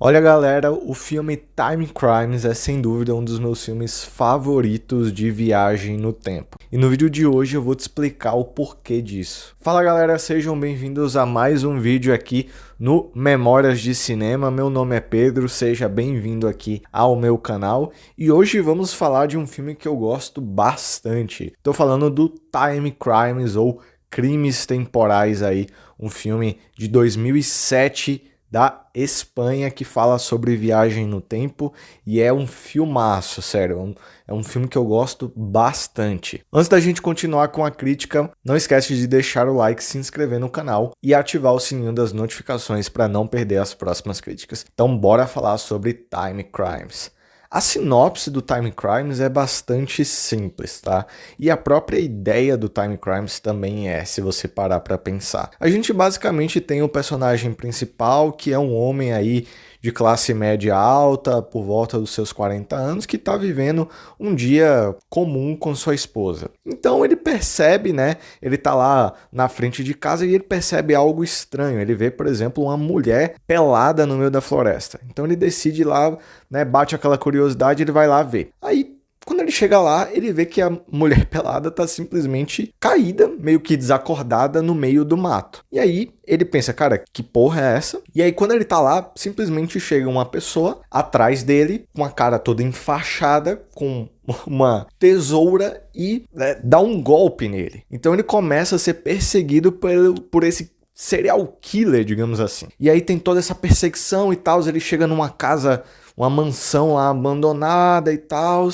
Olha, galera, o filme Time Crimes é sem dúvida um dos meus filmes favoritos de viagem no tempo. E no vídeo de hoje eu vou te explicar o porquê disso. Fala, galera, sejam bem-vindos a mais um vídeo aqui no Memórias de Cinema. Meu nome é Pedro, seja bem-vindo aqui ao meu canal. E hoje vamos falar de um filme que eu gosto bastante. Estou falando do Time Crimes ou Crimes Temporais aí, um filme de 2007 da Espanha que fala sobre viagem no tempo e é um filmaço, sério, é um filme que eu gosto bastante. Antes da gente continuar com a crítica, não esquece de deixar o like, se inscrever no canal e ativar o sininho das notificações para não perder as próximas críticas. Então bora falar sobre Time Crimes. A sinopse do Time Crimes é bastante simples, tá? E a própria ideia do Time Crimes também é, se você parar pra pensar. A gente basicamente tem o personagem principal, que é um homem aí de classe média alta, por volta dos seus 40 anos, que tá vivendo um dia comum com sua esposa. Então ele percebe, né? Ele tá lá na frente de casa e ele percebe algo estranho. Ele vê, por exemplo, uma mulher pelada no meio da floresta. Então ele decide ir lá, né? Bate aquela curiosidade, ele vai lá ver. Aí, quando ele chega lá, ele vê que a mulher pelada tá simplesmente caída, meio que desacordada no meio do mato. E aí ele pensa, cara, que porra é essa? E aí quando ele tá lá, simplesmente chega uma pessoa atrás dele, com a cara toda enfaixada, com uma tesoura e dá um golpe nele. Então ele começa a ser perseguido por esse serial killer, digamos assim. E aí tem toda essa perseguição e tal, ele chega numa casa, uma mansão lá abandonada e tal,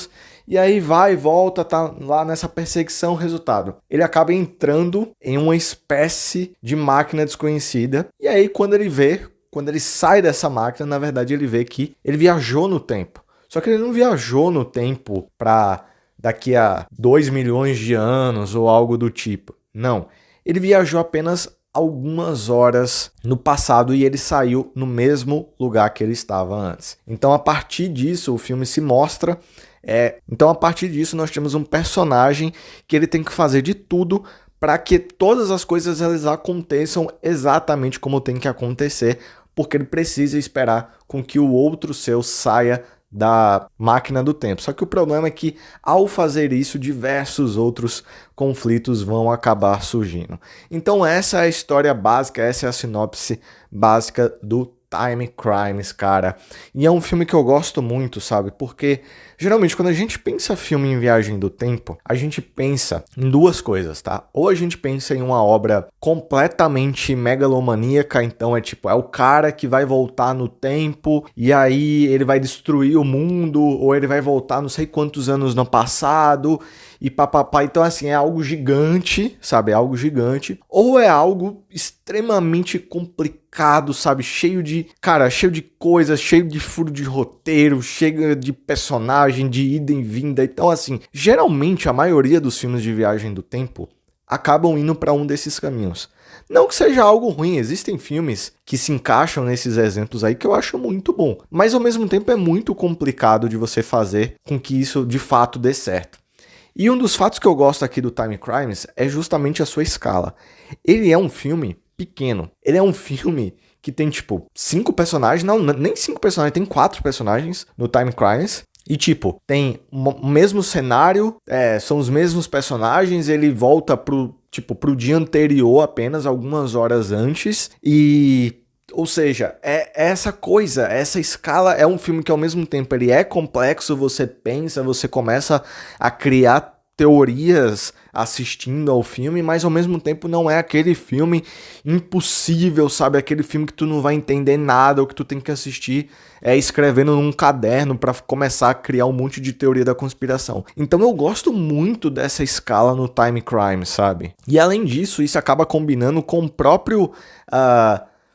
e aí vai e volta, tá lá nessa perseguição, resultado. Ele acaba entrando em uma espécie de máquina desconhecida, e aí quando ele sai dessa máquina, na verdade ele vê que ele viajou no tempo. Só que ele não viajou no tempo para daqui a 2 milhões de anos ou algo do tipo. Não, ele viajou apenas algumas horas no passado e ele saiu no mesmo lugar que ele estava antes. Então, a partir disso, o filme se mostra. Então, a partir disso, nós temos um personagem que ele tem que fazer de tudo para que todas as coisas elas aconteçam exatamente como tem que acontecer, porque ele precisa esperar com que o outro seu saia da máquina do tempo. Só que o problema é que, ao fazer isso, diversos outros conflitos vão acabar surgindo. Então essa é a história básica, essa é a sinopse básica do Time Crimes, cara. E é um filme que eu gosto muito, sabe? Porque, geralmente, quando a gente pensa filme em viagem do tempo, a gente pensa em duas coisas, tá? Ou a gente pensa em uma obra completamente megalomaníaca, então é o cara que vai voltar no tempo e aí ele vai destruir o mundo, ou ele vai voltar não sei quantos anos no passado e papapá. Então, assim, é algo gigante, sabe? É algo gigante. Ou é algo extremamente complicado, sabe? Cheio de coisas, cheio de furo de roteiro, cheio de personagem, de ida e vinda. Então, assim, geralmente a maioria dos filmes de viagem do tempo acabam indo para um desses caminhos. Não que seja algo ruim, existem filmes que se encaixam nesses exemplos aí que eu acho muito bom, mas ao mesmo tempo é muito complicado de você fazer com que isso de fato dê certo. E um dos fatos que eu gosto aqui do Time Crimes é justamente a sua escala. Ele é um filme pequeno, ele é um filme que tem, 5 personagens, não, nem 5 personagens, tem 4 personagens no Time Crimes. E, tem o mesmo cenário, são os mesmos personagens, ele volta pro dia anterior apenas, algumas horas antes, ou seja, essa escala é um filme que ao mesmo tempo ele é complexo, você pensa, você começa a criar teorias assistindo ao filme, mas ao mesmo tempo não é aquele filme impossível, sabe? Aquele filme que tu não vai entender nada, ou que tu tem que assistir escrevendo num caderno para começar a criar um monte de teoria da conspiração. Então eu gosto muito dessa escala no Time Crime, sabe? E além disso, isso acaba combinando com o próprio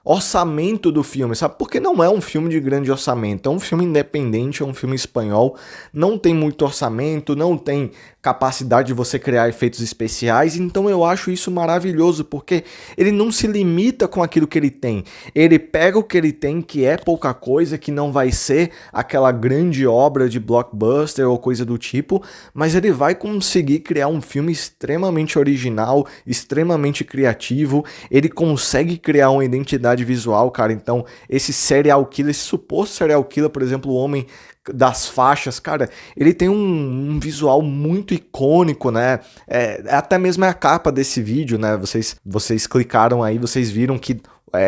orçamento do filme, sabe? Porque não é um filme de grande orçamento, é um filme independente, é um filme espanhol, não tem muito orçamento, não tem capacidade de você criar efeitos especiais, então eu acho isso maravilhoso, porque ele não se limita com aquilo que ele tem, ele pega o que ele tem, que é pouca coisa, que não vai ser aquela grande obra de blockbuster ou coisa do tipo, mas ele vai conseguir criar um filme extremamente original, extremamente criativo, ele consegue criar uma identidade identidade visual, cara. Então, esse serial killer, esse suposto serial killer, por exemplo, o homem das faixas, cara, ele tem um visual muito icônico, né? Até mesmo é a capa desse vídeo, né? Vocês clicaram aí, vocês viram que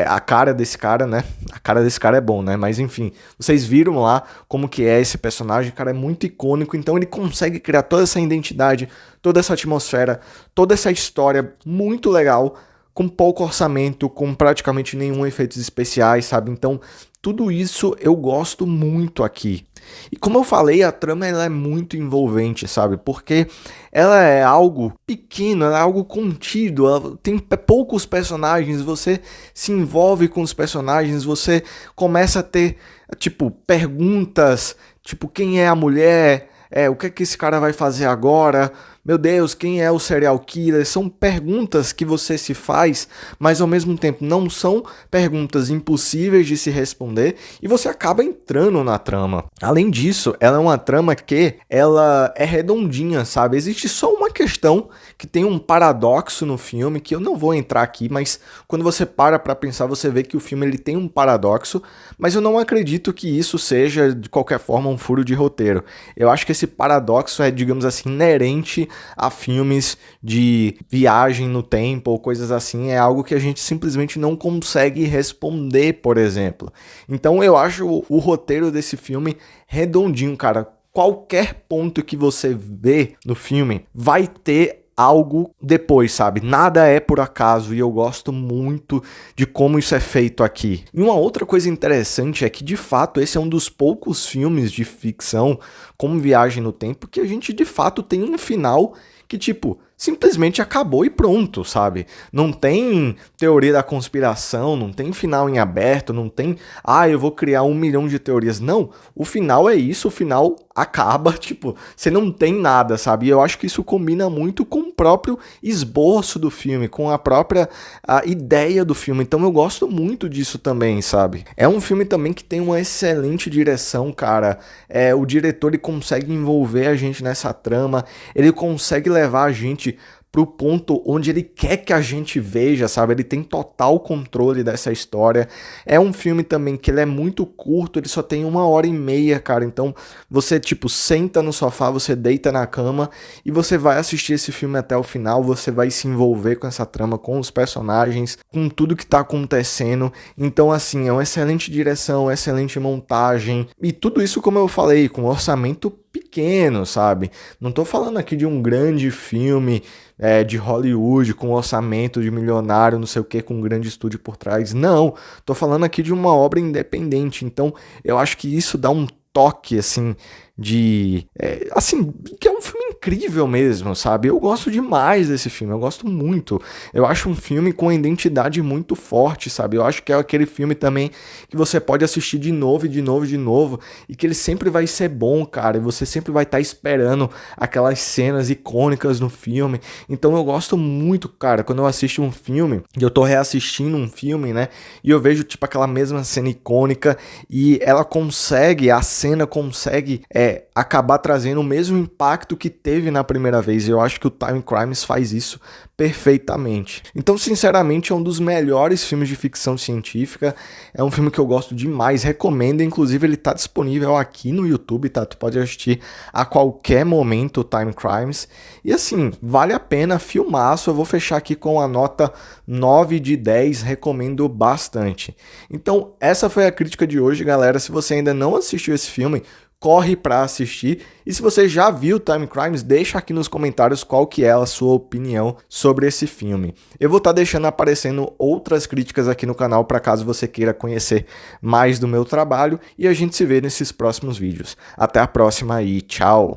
a cara desse cara, né? A cara desse cara é bom, né? Mas enfim, vocês viram lá como que é esse personagem, cara, é muito icônico, então ele consegue criar toda essa identidade, toda essa atmosfera, toda essa história muito legal, com pouco orçamento, com praticamente nenhum efeitos especiais, sabe? Então, tudo isso eu gosto muito aqui. E como eu falei, a trama ela é muito envolvente, sabe? Porque ela é algo pequeno, ela é algo contido, ela tem poucos personagens, você se envolve com os personagens, você começa a ter, tipo, perguntas, tipo, quem é a mulher? O que é que esse cara vai fazer agora? Meu Deus, quem é o serial killer? São perguntas que você se faz, mas ao mesmo tempo não são perguntas impossíveis de se responder e você acaba entrando na trama. Além disso, ela é uma trama que ela é redondinha, sabe? Existe só uma questão que tem um paradoxo no filme que eu não vou entrar aqui, mas quando você para pra pensar, você vê que o filme ele tem um paradoxo, mas eu não acredito que isso seja de qualquer forma um furo de roteiro. Eu acho que esse paradoxo é, digamos assim, inerente a filmes de viagem no tempo ou coisas assim, é algo que a gente simplesmente não consegue responder, por exemplo. Então eu acho o roteiro desse filme redondinho, cara. Qualquer ponto que você vê no filme vai ter algo depois, sabe? Nada é por acaso e eu gosto muito de como isso é feito aqui. E uma outra coisa interessante é que, de fato, esse é um dos poucos filmes de ficção como Viagem no Tempo que a gente, de fato, tem um final que, tipo, simplesmente acabou e pronto, sabe? Não tem teoria da conspiração, não tem final em aberto, não tem, eu vou criar 1 milhão de teorias. Não, o final é isso, o final acaba, tipo, você não tem nada, sabe? E eu acho que isso combina muito com o próprio esboço do filme, com a própria ideia do filme. Então eu gosto muito disso também, sabe? É um filme também que tem uma excelente direção, cara. O diretor ele consegue envolver a gente nessa trama, ele consegue levar a gente pro ponto onde ele quer que a gente veja, sabe? Ele tem total controle dessa história. É um filme também que ele é muito curto, ele só tem 1h30, cara. Então você, tipo, senta no sofá, você deita na cama e você vai assistir esse filme até o final, você vai se envolver com essa trama, com os personagens, com tudo que tá acontecendo. Então, assim, é uma excelente direção, excelente montagem e tudo isso, como eu falei, com orçamento pequeno, sabe? Não tô falando aqui de um grande filme de Hollywood com orçamento de milionário, não sei o que, com um grande estúdio por trás. Não, tô falando aqui de uma obra independente. Então, eu acho que isso dá um toque, assim, assim, que é um filme incrível mesmo, sabe? Eu gosto demais desse filme, eu gosto muito. Eu acho um filme com uma identidade muito forte, sabe? Eu acho que é aquele filme também que você pode assistir de novo e de novo e de novo, e que ele sempre vai ser bom, cara, e você sempre vai estar esperando aquelas cenas icônicas no filme. Então eu gosto muito, cara, quando eu assisto um filme, e eu tô reassistindo um filme, né, e eu vejo, tipo, aquela mesma cena icônica, e a cena consegue acabar trazendo o mesmo impacto que teve na primeira vez. Eu acho que o Time Crimes faz isso perfeitamente. Então, sinceramente, é um dos melhores filmes de ficção científica. É um filme que eu gosto demais, recomendo. Inclusive, ele tá disponível aqui no YouTube, tá? Tu pode assistir a qualquer momento o Time Crimes. E assim, vale a pena, filmaço. Eu vou fechar aqui com a nota 9 de 10, recomendo bastante. Então, essa foi a crítica de hoje, galera. Se você ainda não assistiu esse filme, corre para assistir. E se você já viu Time Crimes, deixa aqui nos comentários qual que é a sua opinião sobre esse filme. Eu vou estar deixando aparecendo outras críticas aqui no canal para caso você queira conhecer mais do meu trabalho, e a gente se vê nesses próximos vídeos. Até a próxima e tchau!